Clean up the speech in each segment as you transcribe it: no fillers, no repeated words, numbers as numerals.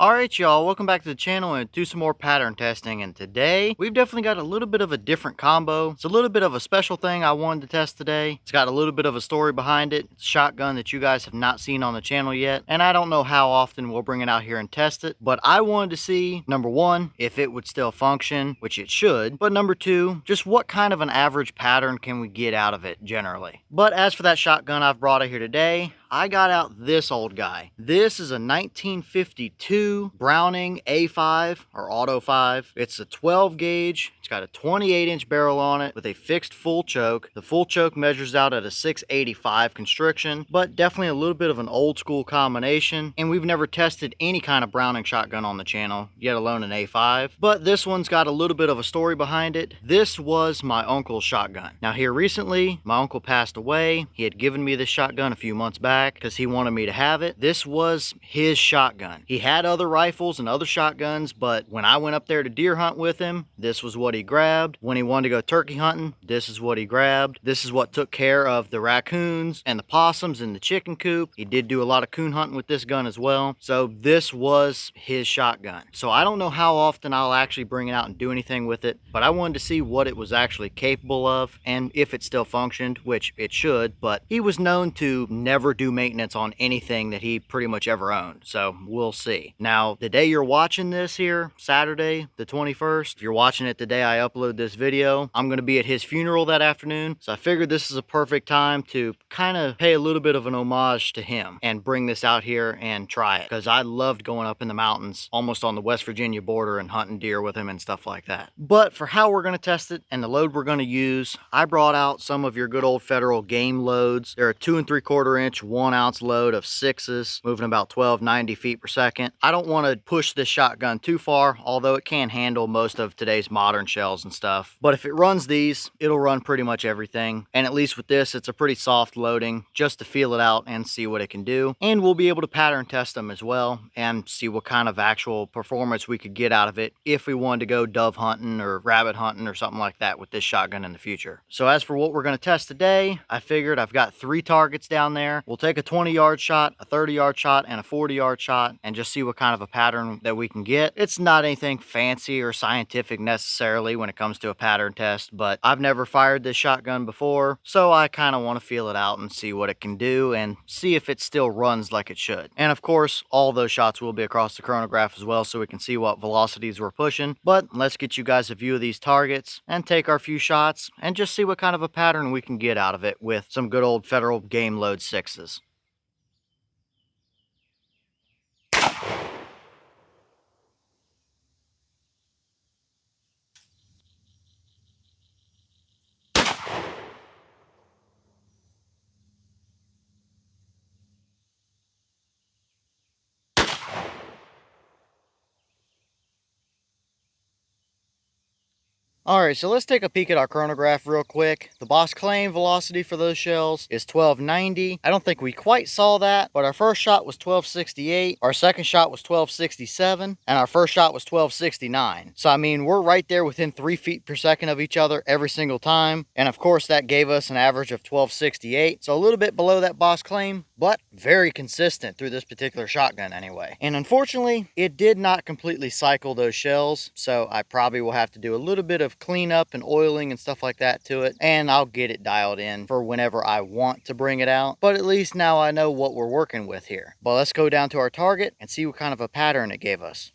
Alright y'all, welcome back to the channel and do some more pattern testing, and today we've definitely got a little bit of a different combo. It's a little bit of a special thing I wanted to test today. It's got a little bit of a story behind it. It's a shotgun that you guys have not seen on the channel yet, and I don't know how often we'll bring it out here and test it, but I wanted to see, number one, if it would still function, which it should, but number two, just what kind of an average pattern can we get out of it generally. But as for that shotgun I've brought out here today, I got out this old guy. This is a 1952 Browning A-5 or Auto 5. It's a 12 gauge. It's got a 28-inch barrel on it with a fixed full choke. The full choke measures out at a 685 constriction, but definitely a little bit of an old school combination. And we've never tested any kind of Browning shotgun on the channel, yet alone an A-5. But this one's got a little bit of a story behind it. This was my uncle's shotgun. Now here recently, my uncle passed away. He had given me this shotgun a few months back because he wanted me to have it. This was his shotgun. He had other rifles and other shotguns, but when I went up there to deer hunt with him, this was what he grabbed. When he wanted to go turkey hunting, this is what he grabbed. This is what took care of the raccoons and the possums in the chicken coop. He did do a lot of coon hunting with this gun as well. So this was his shotgun. So I don't know how often I'll actually bring it out and do anything with it, but I wanted to see what it was actually capable of and if it still functioned, which it should, but he was known to never do maintenance on anything that he pretty much ever owned, so we'll see. Now the day you're watching this here, Saturday the 21st, if you're watching it the day I upload this video, I'm going to be at his funeral that afternoon, so I figured this is a perfect time to kind of pay a little bit of an homage to him and bring this out here and try it, because I loved going up in the mountains almost on the West Virginia border and hunting deer with him and stuff like that. But for how we're going to test it and the load we're going to use, I brought out some of your good old Federal game loads. They're a 2 3/4 inch 1-ounce load of 6s, moving about 1290 feet per second. I don't want to push this shotgun too far, although it can handle most of today's modern shells and stuff. But if it runs these, it'll run pretty much everything. And at least with this, it's a pretty soft loading just to feel it out and see what it can do. And we'll be able to pattern test them as well and see what kind of actual performance we could get out of it if we wanted to go dove hunting or rabbit hunting or something like that with this shotgun in the future. So as for what we're going to test today, I figured I've got 3 targets down there. We'll take a 20-yard shot, a 30-yard shot, and a 40-yard shot, and just see what kind of a pattern that we can get. It's not anything fancy or scientific necessarily when it comes to a pattern test, but I've never fired this shotgun before, so I kind of want to feel it out and see what it can do and see if it still runs like it should. And of course, all those shots will be across the chronograph as well, so we can see what velocities we're pushing. But let's get you guys a view of these targets and take our few shots and just see what kind of a pattern we can get out of it with some good old Federal game load 6s. Alright, so let's take a peek at our chronograph real quick. The boss claim velocity for those shells is 1290. I don't think we quite saw that, but our first shot was 1268, our second shot was 1267, and our first shot was 1269. So I mean, we're right there within 3 feet per second of each other every single time. And of course that gave us an average of 1268. So a little bit below that boss claim, but very consistent through this particular shotgun anyway. And unfortunately, it did not completely cycle those shells, so I probably will have to do a little bit of cleanup and oiling and stuff like that to it, and I'll get it dialed in for whenever I want to bring it out. But at least now I know what we're working with here. But let's go down to our target and see what kind of a pattern it gave us.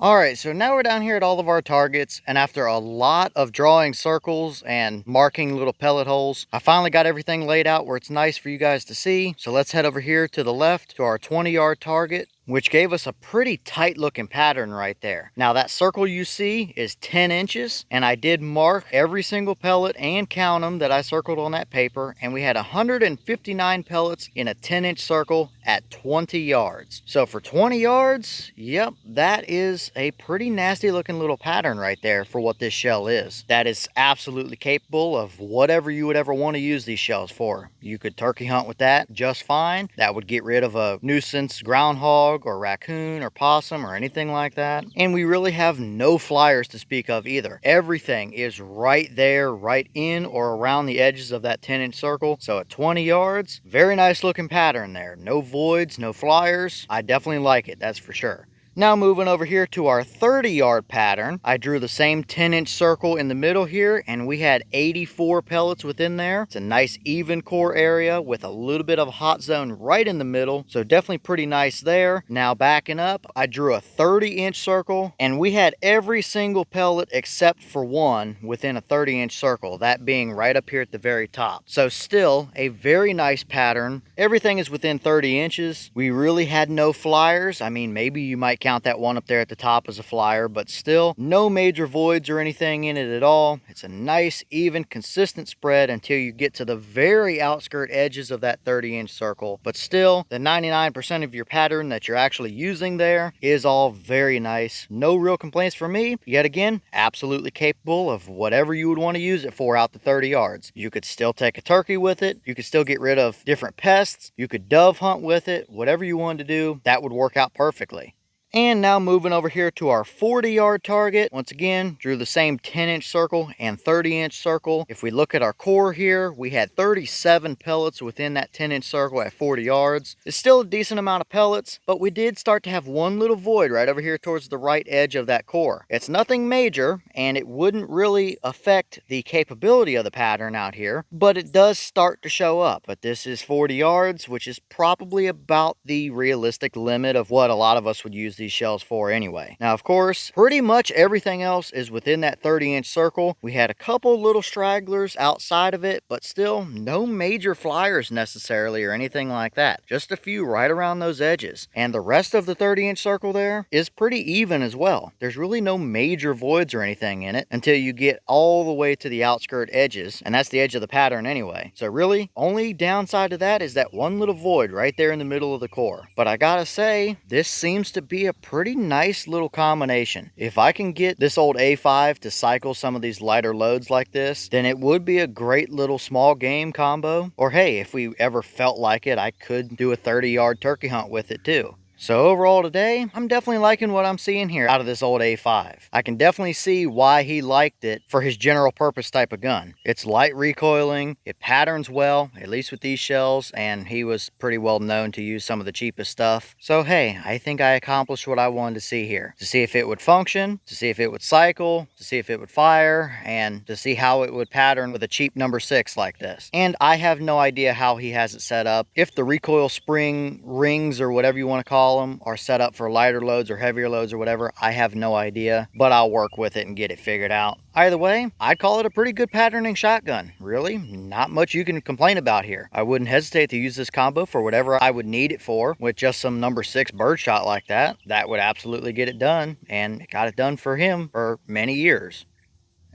Alright, so now we're down here at all of our targets, and after a lot of drawing circles and marking little pellet holes, I finally got everything laid out where it's nice for you guys to see. So let's head over here to the left to our 20-yard target, which gave us a pretty tight looking pattern right there. Now that circle you see is 10 inches, and I did mark every single pellet and count them that I circled on that paper, and we had 159 pellets in a 10-inch circle at 20 yards. So for 20 yards, yep, that is a pretty nasty looking little pattern right there for what this shell is. That is absolutely capable of whatever you would ever want to use these shells for. You could turkey hunt with that just fine. That would get rid of a nuisance groundhog or raccoon or possum or anything like that. And we really have no flyers to speak of either. Everything is right there, right in or around the edges of that 10-inch circle. So at 20 yards, very nice looking pattern there. No voids, no flyers. I definitely like it, that's for sure. Now moving over here to our 30-yard pattern, I drew the same 10-inch circle in the middle here, and we had 84 pellets within there. It's a nice even core area with a little bit of a hot zone right in the middle, so definitely pretty nice there. Now backing up, I drew a 30-inch circle, and we had every single pellet except for one within a 30-inch circle, that being right up here at the very top. So still a very nice pattern. Everything is within 30 inches. We really had no flyers. I mean, maybe you might count that one up there at the top as a flyer, but still no major voids or anything in it at all. It's a nice, even, consistent spread until you get to the very outskirt edges of that 30-inch circle. But still, the 99% of your pattern that you're actually using there is all very nice. No real complaints from me. Yet again, absolutely capable of whatever you would want to use it for out to 30 yards. You could still take a turkey with it. You could still get rid of different pests. You could dove hunt with it. Whatever you wanted to do, that would work out perfectly. And now moving over here to our 40-yard target. Once again, drew the same 10-inch circle and 30-inch circle. If we look at our core here, we had 37 pellets within that 10-inch circle at 40 yards. It's still a decent amount of pellets, but we did start to have one little void right over here towards the right edge of that core. It's nothing major, and it wouldn't really affect the capability of the pattern out here, but it does start to show up. But this is 40 yards, which is probably about the realistic limit of what a lot of us would use these shells for anyway. Now, of course, pretty much everything else is within that 30-inch circle. We had a couple little stragglers outside of it, but still no major flyers necessarily or anything like that. Just a few right around those edges. And the rest of the 30-inch circle there is pretty even as well. There's really no major voids or anything in it until you get all the way to the outskirt edges, and that's the edge of the pattern anyway. So really, only downside to that is that one little void right there in the middle of the core. But I gotta say, this seems to be a pretty nice little combination. If I can get this old A-5 to cycle some of these lighter loads like this, then it would be a great little small game combo. Or hey, if we ever felt like it, I could do a 30-yard turkey hunt with it too. So overall today, I'm definitely liking what I'm seeing here out of this old A-5. I can definitely see why he liked it for his general purpose type of gun. It's light recoiling, it patterns well, at least with these shells, and he was pretty well known to use some of the cheapest stuff. So hey, I think I accomplished what I wanted to see here. To see if it would function, to see if it would cycle, to see if it would fire, and to see how it would pattern with a cheap number 6 like this. And I have no idea how he has it set up. If the recoil spring rings or whatever you want to call them are set up for lighter loads or heavier loads or whatever, I have no idea, but I'll work with it and get it figured out. Either way, I'd call it a pretty good patterning shotgun. Really, not much you can complain about here. I wouldn't hesitate to use this combo for whatever I would need it for. With just some number 6 birdshot like that, that would absolutely get it done, and it got it done for him for many years.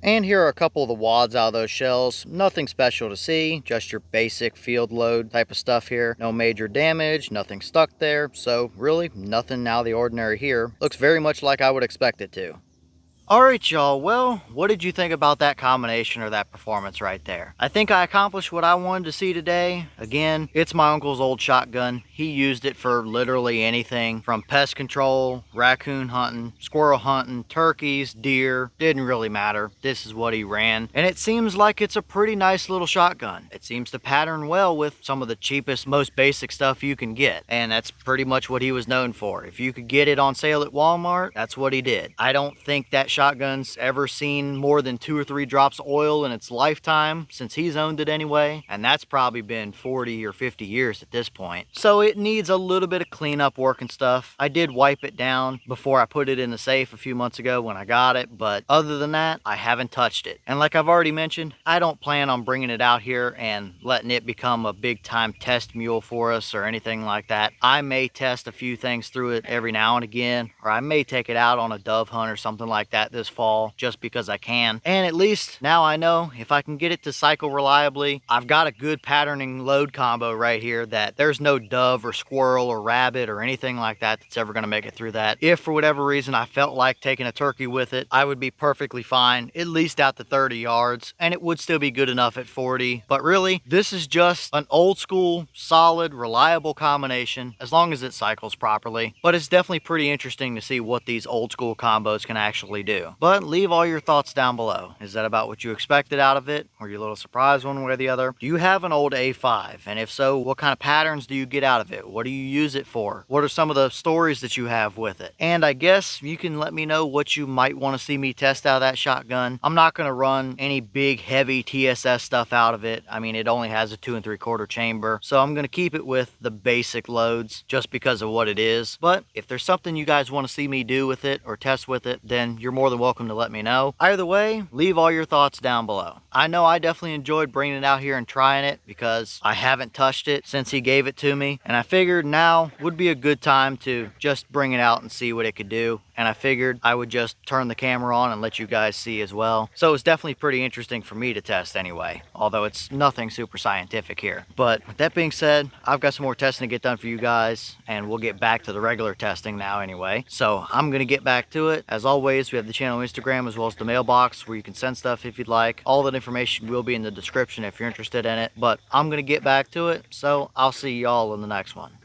And here are a couple of the wads out of those shells. Nothing special to see, just your basic field load type of stuff here. No major damage, nothing stuck there, so really nothing out of the ordinary here. Looks very much like I would expect it to. Alright y'all, well, what did you think about that combination or that performance right there? I think I accomplished what I wanted to see today. Again, it's my uncle's old shotgun. He used it for literally anything from pest control, raccoon hunting, squirrel hunting, turkeys, deer, didn't really matter. This is what he ran. And it seems like it's a pretty nice little shotgun. It seems to pattern well with some of the cheapest, most basic stuff you can get. And that's pretty much what he was known for. If you could get it on sale at Walmart, that's what he did. I don't think that shotgun's ever seen more than 2 or 3 drops of oil in its lifetime since he's owned it anyway, and that's probably been 40 or 50 years at this point. So it needs a little bit of cleanup work and stuff. I did wipe it down before I put it in the safe a few months ago when I got it, but other than that, I haven't touched it. And like I've already mentioned, I don't plan on bringing it out here and letting it become a big time test mule for us or anything like that. I may test a few things through it every now and again, or I may take it out on a dove hunt or something like that this fall just because I can. And at least now I know if I can get it to cycle reliably, I've got a good patterning load combo right here that there's no dove or squirrel or rabbit or anything like that that's ever going to make it through that. If for whatever reason I felt like taking a turkey with it, I would be perfectly fine, at least out to 30 yards, and it would still be good enough at 40. But really, this is just an old school, solid, reliable combination as long as it cycles properly. But it's definitely pretty interesting to see what these old school combos can actually do. do. But leave all your thoughts down below. Is that about what you expected out of it? Were you a little surprised one way or the other? Do you have an old A-5? And if so, what kind of patterns do you get out of it? What do you use it for? What are some of the stories that you have with it? And I guess you can let me know what you might want to see me test out of that shotgun. I'm not going to run any big heavy TSS stuff out of it. I mean, it only has a 2 3/4 chamber, so I'm going to keep it with the basic loads just because of what it is. But if there's something you guys want to see me do with it or test with it, then you're more than welcome to let me know. Either way, leave all your thoughts down below. I know I definitely enjoyed bringing it out here and trying it because I haven't touched it since he gave it to me, and I figured now would be a good time to just bring it out and see what it could do. And I figured I would just turn the camera on and let you guys see as well. So it's definitely pretty interesting for me to test anyway, although it's nothing super scientific here. But with that being said, I've got some more testing to get done for you guys, and we'll get back to the regular testing now anyway. So I'm gonna get back to it. As always, we have the channel Instagram as well as the mailbox where you can send stuff if you'd like. All that information will be in the description if you're interested in it, but I'm gonna get back to it. So I'll see y'all in the next one.